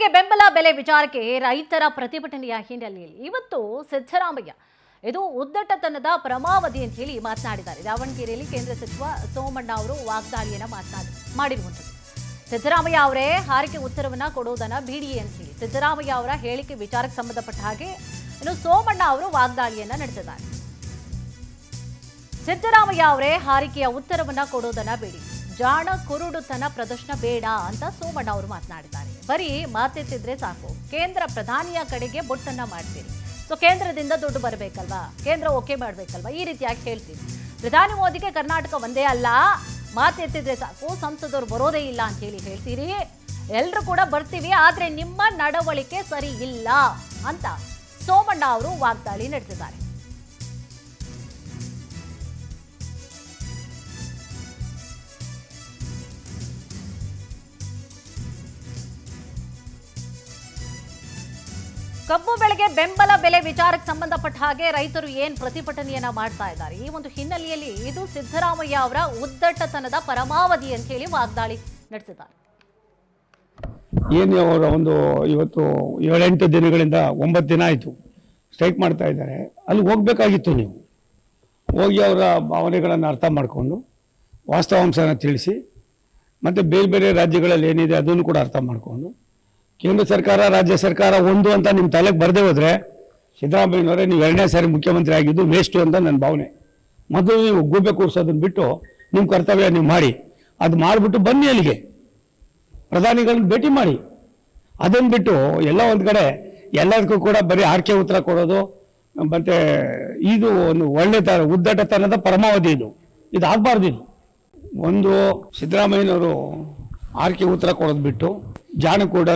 ಕಬ್ಬುಗಳಿಗೆ ಬೆಂಬಲ ಬೆಲೆ ವಿಚಾರಕ್ಕೆ ರೈತರ ಪ್ರತಿಭಟನೆಯ ಹಿನ್ನೆಲೆಯಲ್ಲಿ ಇವತ್ತು ಸಿದ್ದರಾಮಯ್ಯ ಇದು ಉದ್ದಟತನದ ಪರಮಾವಧಿ ಅಂತ ಹೇಳಿ ಮಾತನಾಡಿದ್ದಾರೆ. ದಾವಣಗೆರೆಯಲ್ಲಿ ಕೇಂದ್ರ ಸಚಿವ ಸೋಮಣ್ಣ ಅವರು ವಾಗ್ದಾಳಿಯನ್ನ ಮಾಡಿರುವಂಥದ್ದು. ಸಿದ್ದರಾಮಯ್ಯ ಅವರೇ ಹಾರಿಕೆ ಉತ್ತರವನ್ನ ಕೊಡೋದನ್ನ ಬಿಡಿ ಅಂತ ಹೇಳಿ ಸಿದ್ದರಾಮಯ್ಯ ಅವರ ಹೇಳಿಕೆ ವಿಚಾರಕ್ಕೆ ಸಂಬಂಧಪಟ್ಟ ಹಾಗೆ ಇನ್ನು ಸೋಮಣ್ಣ ಅವರು ವಾಗ್ದಾಳಿಯನ್ನ ನಡೆಸಿದ್ದಾರೆ. ಸಿದ್ದರಾಮಯ್ಯ ಅವರೇ ಹಾರಿಕೆಯ ಉತ್ತರವನ್ನ ಕೊಡೋದನ್ನ ಬಿಡಿ, ಜಾಣ ಕುರುಡುತನ ಪ್ರದರ್ಶನ ಬೇಡ ಅಂತ ಸೋಮಣ್ಣ ಅವರು ಮಾತನಾಡಿದ್ದಾರೆ. ಬರೀ ಮಾತೆತ್ತಿದ್ರೆ ಸಾಕು, ಕೇಂದ್ರ ಪ್ರಧಾನಿಯ ಕಡೆಗೆ ಬೊಟ್ಟನ್ನ ಮಾಡ್ತೀರಿ. ಸೊ ಕೇಂದ್ರದಿಂದ ದುಡ್ಡು ಬರಬೇಕಲ್ವಾ, ಕೇಂದ್ರ ಓಕೆ ಮಾಡಬೇಕಲ್ವಾ, ಈ ರೀತಿಯಾಗಿ ಹೇಳ್ತೀವಿ. ಪ್ರಧಾನಿ ಮೋದಿಗೆ ಕರ್ನಾಟಕ ಒಂದೇ ಅಲ್ಲ, ಮಾತೆತ್ತಿದ್ರೆ ಸಾಕು, ಸಂಸದರು ಬರೋದೇ ಇಲ್ಲ ಅಂತ ಹೇಳಿ ಹೇಳ್ತೀರಿ. ಎಲ್ಲರೂ ಕೂಡ ಬರ್ತೀವಿ, ಆದ್ರೆ ನಿಮ್ಮ ನಡವಳಿಕೆ ಸರಿ ಇಲ್ಲ ಅಂತ ಸೋಮಣ್ಣ ಅವರು ವಾಗ್ದಾಳಿ ನಡೆಸಿದ್ದಾರೆ. ಕಬ್ಬು ಬೆಳೆಗೆ ಬೆಂಬಲ ಬೆಲೆ ವಿಚಾರಕ್ಕೆ ಸಂಬಂಧಪಟ್ಟ ಹಾಗೆ ರೈತರು ಏನ್ ಪ್ರತಿಭಟನೆಯನ್ನ ಮಾಡ್ತಾ ಇದ್ದಾರೆ. ಈ ಒಂದು ಹಿನ್ನೆಲೆಯಲ್ಲಿ ಇದು ಸಿದ್ದರಾಮಯ್ಯ ಅವರ ಉದ್ದಟತನದ ಪರಮಾವಧಿ ಅಂತ ಹೇಳಿ ವಾಗ್ದಾಳಿ ನಡೆಸಿದ್ದಾರೆ. ಏನು ಅವರ ಒಂದು ಇವತ್ತು 7-8 ದಿನಗಳಿಂದ 9 ದಿನ ಆಯಿತು ಸ್ಟ್ರೈಕ್ ಮಾಡ್ತಾ ಇದ್ದಾರೆ. ಅಲ್ಲಿ ಹೋಗ್ಬೇಕಾಗಿತ್ತು, ನೀವು ಹೋಗಿ ಅವರ ಭಾವನೆಗಳನ್ನು ಅರ್ಥ ಮಾಡಿಕೊಂಡು ವಾಸ್ತವಾಂಶನ ತಿಳಿಸಿ, ಮತ್ತು ಬೇರೆ ಬೇರೆ ರಾಜ್ಯಗಳಲ್ಲಿ ಏನಿದೆ ಅದನ್ನು ಕೂಡ ಅರ್ಥ ಮಾಡಿಕೊಂಡು ಕೇಂದ್ರ ಸರ್ಕಾರ ರಾಜ್ಯ ಸರ್ಕಾರ ಒಂದು ಅಂತ ನಿಮ್ಮ ತಲೆಗೆ ಬರದೇ ಹೋದರೆ ಸಿದ್ದರಾಮಯ್ಯನವರೇ ನೀವು 2ನೇ ಸಾರಿ ಮುಖ್ಯಮಂತ್ರಿ ಆಗಿದ್ದು ವೇಸ್ಟು ಅಂತ ನನ್ನ ಭಾವನೆ. ಮೊದಲು ನೀವು ಗೂಬೆ ಕೂರಿಸೋದನ್ನು ಬಿಟ್ಟು ನಿಮ್ಮ ಕರ್ತವ್ಯ ನೀವು ಮಾಡಿ, ಅದು ಮಾಡಿಬಿಟ್ಟು ಬನ್ನಿ ಅಲ್ಲಿಗೆ ಪ್ರಧಾನಿಗಳನ್ನ ಭೇಟಿ ಮಾಡಿ. ಅದನ್ನು ಬಿಟ್ಟು ಎಲ್ಲ ಒಂದು ಕಡೆ ಎಲ್ಲದಕ್ಕೂ ಕೂಡ ಬರೀ ಆರ್ಕೆ ಉತ್ತರ ಕೊಡೋದು, ಮತ್ತು ಇದು ಒಂದು ಒಳ್ಳೆ ಉದ್ದಟತನದ ಪರಮಾವಧಿ. ಇದು ಆಗಬಾರ್ದು. ಇದು ಒಂದು ಸಿದ್ದರಾಮಯ್ಯನವರು ಆರ್ಕೆ ಉತ್ತರ ಕೊಡೋದು ಬಿಟ್ಟು ಜಾಣ ಕೂಡ